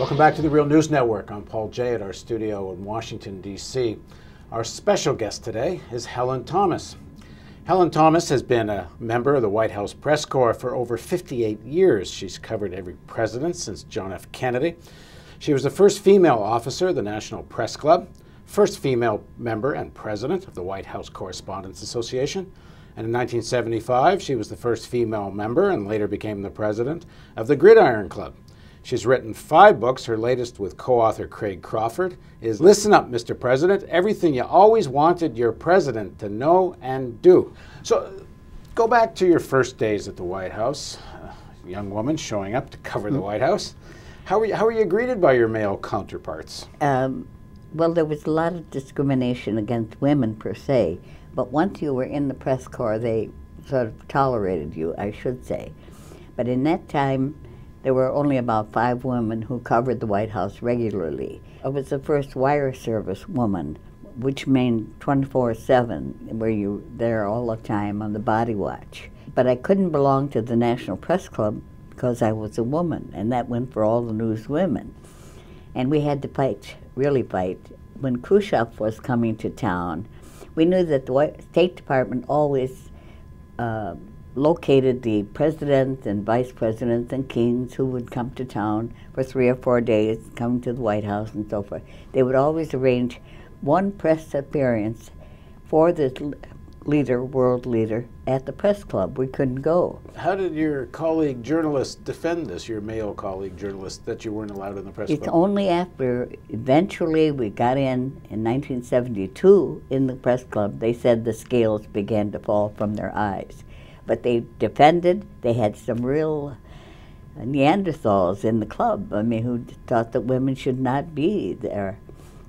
Welcome back to the Real News Network. I'm Paul Jay at our studio in Washington, D.C. Our special guest today is Helen Thomas. Helen Thomas has been a member of the White House press corps for over 58 years. She's covered every president since John F. Kennedy. She was the first female officer of the National Press Club, first female member and president of the White House Correspondents Association, and in 1975 she was the first female member and later became the president of the Gridiron Club. She's written 5 books. Her latest, with co-author Craig Crawford, is Listen Up, Mr. President, Everything You Always Wanted Your President to Know and Do. So go back to your first days at the White House, a young woman showing up to cover the White House. How were you greeted by your male counterparts? Well, there was a lot of discrimination against women per se, but once you were in the press corps, they sort of tolerated you, I should say. But in that time, there were only about 5 women who covered the White House regularly. I was the first wire service woman, which meant 24/7, where you there all the time on the body watch. But I couldn't belong to the National Press Club because I was a woman, and that went for all the news women. And we had to fight, really fight. When Khrushchev was coming to town, we knew that the State Department always located the president and vice presidents and kings who would come to town for 3 or 4 days, come to the White House and so forth. They would always arrange one press appearance for the leader, world leader, at the press club. We couldn't go. How did your colleague journalist defend this, your male colleague journalist, that you weren't allowed in the press club? It's only after eventually we got in 1972 in the press club, they said the scales began to fall from their eyes. But they defended. They had some real Neanderthals in the club, I mean, who thought that women should not be there.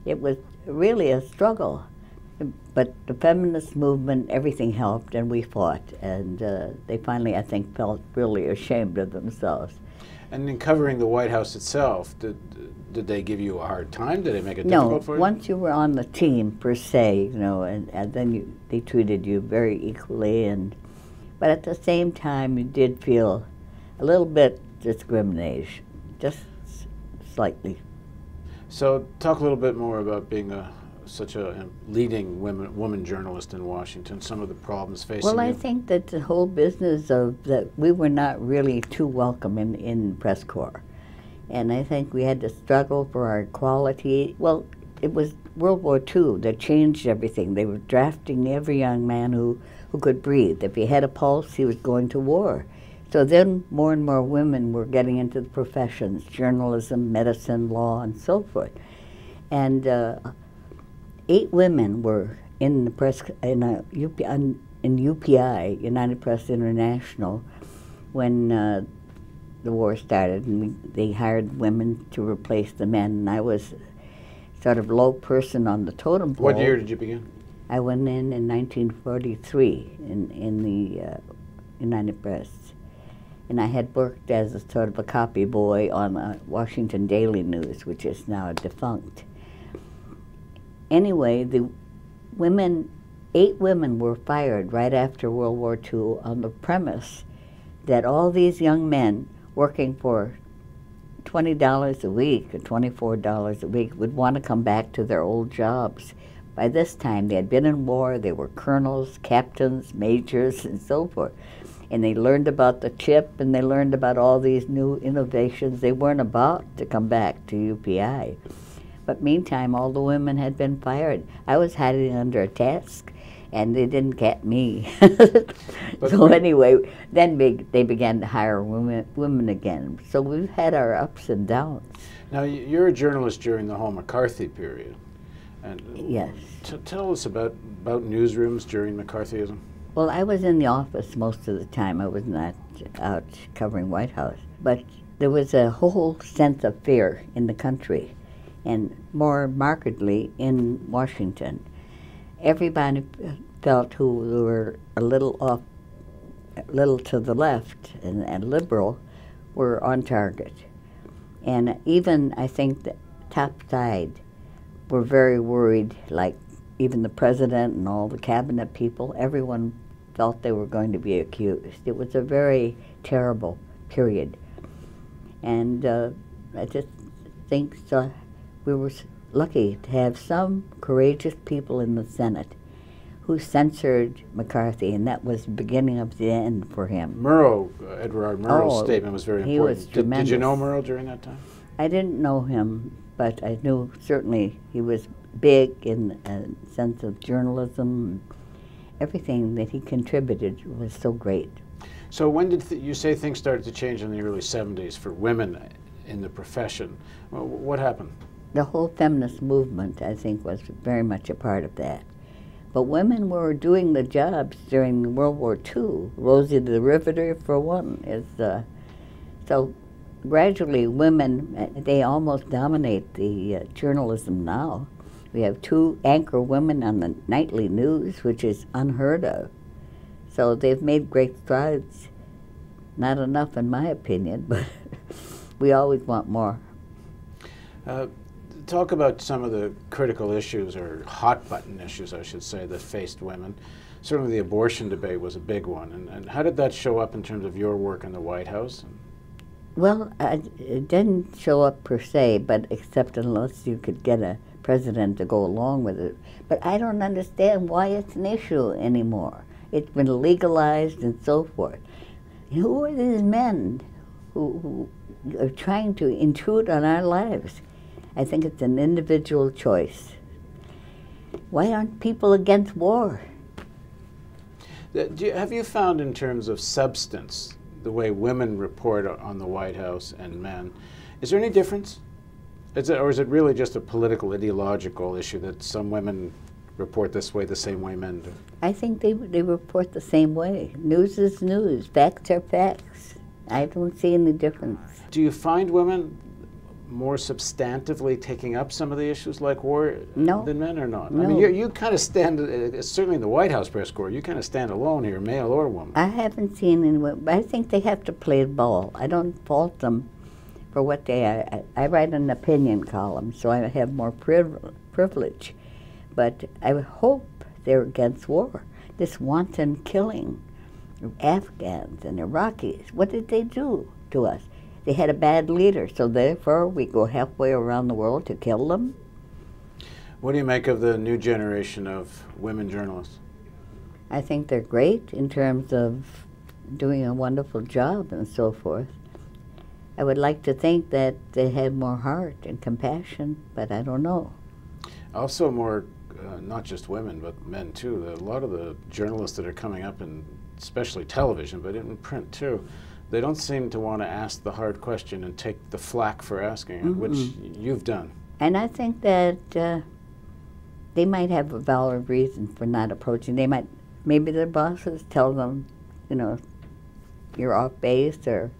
It was really a struggle. But the feminist movement, everything helped, and we fought. And they finally, I think, felt really ashamed of themselves. And in covering the White House itself, did they give you a hard time? Did they make it difficult for you? No, once you were on the team, per se, you know, and then they treated you very equally. But at the same time, you did feel a little bit discrimination, just slightly. So talk a little bit more about being such a leading woman journalist in Washington, some of the problems facing you. Well, I think that the whole business of that we were not really too welcome in press corps. And I think we had to struggle for our equality. Well, it was World War II that changed everything. They were drafting every young man who could breathe. If he had a pulse, he was going to war. So then more and more women were getting into the professions, journalism, medicine, law, and so forth. And 8 women were in the press, in UPI, United Press International, when the war started, and they hired women to replace the men. And I was sort of low person on the totem pole. What year did you begin? I went in 1943 in the United Press. And I had worked as a sort of a copy boy on Washington Daily News, which is now defunct. Anyway, the women, 8 women were fired right after World War II on the premise that all these young men working for $20 a week or $24 a week would want to come back to their old jobs. By this time, they had been in war. They were colonels, captains, majors, and so forth. And they learned about the chip, and they learned about all these new innovations. They weren't about to come back to UPI. But meantime, all the women had been fired. I was hiding under a desk, and they didn't get me. So anyway, then they began to hire women again. So we've had our ups and downs. Now, you're a journalist during the whole McCarthy period. And yes. Tell us about newsrooms during McCarthyism. Well, I was in the office most of the time. I was not out covering White House. But there was a whole sense of fear in the country, and more markedly in Washington. Everybody felt who were a little to the left and liberal were on target. And even, I think, the top side were very worried, like even the president and all the cabinet people, everyone felt they were going to be accused. It was a very terrible period. And I just think we were lucky to have some courageous people in the Senate who censored McCarthy, and that was the beginning of the end for him. Edward Murrow's statement was very he important. Was tremendous. Did you know Murrow during that time? I didn't know him, but I knew certainly he was big in a sense of journalism. Everything that he contributed was so great. So when did you say things started to change in the early 70s for women in the profession? Well, what happened? The whole feminist movement, I think, was very much a part of that. But women were doing the jobs during World War II. Rosie the Riveter, for one, so gradually women, they almost dominate the journalism now. We have 2 anchor women on the nightly news, which is unheard of. So they've made great strides. Not enough, in my opinion, but we always want more. Talk about some of the critical issues, or hot-button issues, I should say, that faced women. Certainly the abortion debate was a big one. And how did that show up in terms of your work in the White House? Well, it didn't show up per se, but except unless you could get a president to go along with it. But I don't understand why it's an issue anymore. It's been legalized and so forth. Who are these men who are trying to intrude on our lives? I think it's an individual choice. Why aren't people against war? Have you found, in terms of substance, the way women report on the White House and men, is there any difference? Or is it really just a political, ideological issue that some women report this way the same way men do? I think they report the same way. News is news. Facts are facts. I don't see any difference. Do you find women more substantively taking up some of the issues like war than men, or not? No. I mean, you kind of stand, certainly in the White House press corps, you kind of stand alone here, male or woman. I haven't seen any women, but I think they have to play ball. I don't fault them for what they are. I write an opinion column, so I have more privilege. But I hope they're against war. This wanton killing of Afghans and Iraqis, what did they do to us? They had a bad leader, so therefore we go halfway around the world to kill them. What do you make of the new generation of women journalists? I think they're great in terms of doing a wonderful job and so forth. I would like to think that they had more heart and compassion, but I don't know. Also more, not just women, but men too. A lot of the journalists that are coming up, in especially television, but in print too, they don't seem to want to ask the hard question and take the flack for asking it, which you've done. And I think that they might have a valid reason for not approaching. They might, maybe their bosses tell them, you know, you're off base or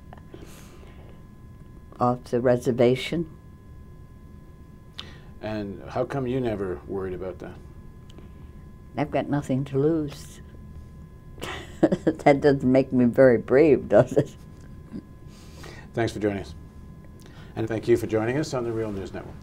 off the reservation. And how come you never worried about that? I've got nothing to lose. That doesn't make me very brave, does it? Thanks for joining us. And thank you for joining us on the Real News Network.